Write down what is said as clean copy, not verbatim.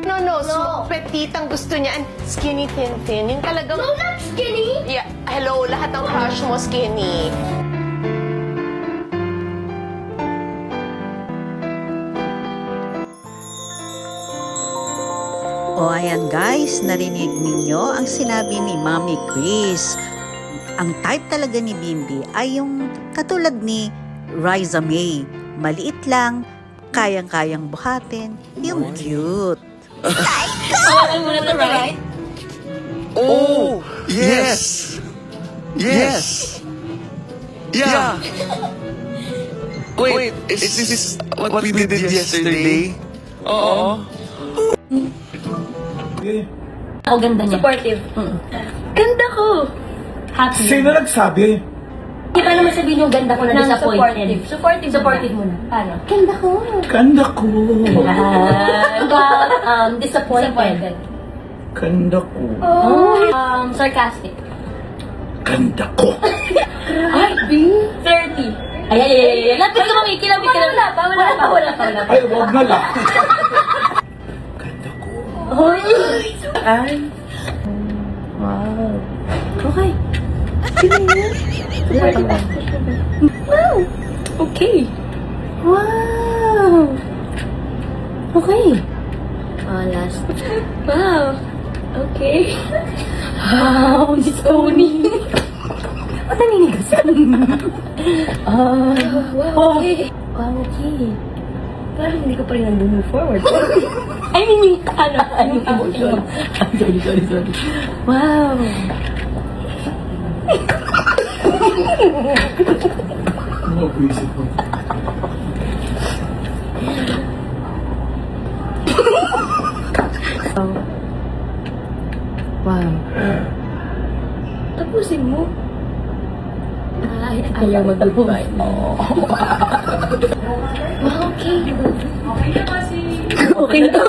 No. Petite ang gusto niya. And skinny, thin. Yung talagang... No, not skinny. Yeah, hello, lahat ng crush mo skinny. O ayan guys, narinig ninyo ang sinabi ni Mami Chris. Ang type talaga ni Bimbi ay yung katulad ni Riza May. Maliit lang, kayang-kayang buhatin, yung cute. Hawakan mo na to, right? Oh, yes. Yes. Yeah. Wait, is this what we did yesterday? Oo. Ako ganda niya. Supportive. Ganda ko. Happy. Sino nagsabi? Hindi pa naman sabihin yung ganda ko na disappointed. Supportive muna. Paano? Ganda ko. Ganda ko. Disappointed. Ganda ko. Sarcastic. Ganda ko. Ay, B? 30. Ay. Lapit ka mamiki. Wala pa. Ay, wag na lang. Ganda ko. Ay. Wow. Okay. Wow. Okay. Wow. Okay. Last. Wow. Okay. Wow, si Tony. Ba't naninigas ka? Wow, okay. Wow, okay. Parang hindi ko pa rin nandun forward. I mean, yung emotion. Sorry. Wow. Ano ko isip ko? Wow. Tapusin mo. Ayaw mag-goodbye. Okay. Okay na to.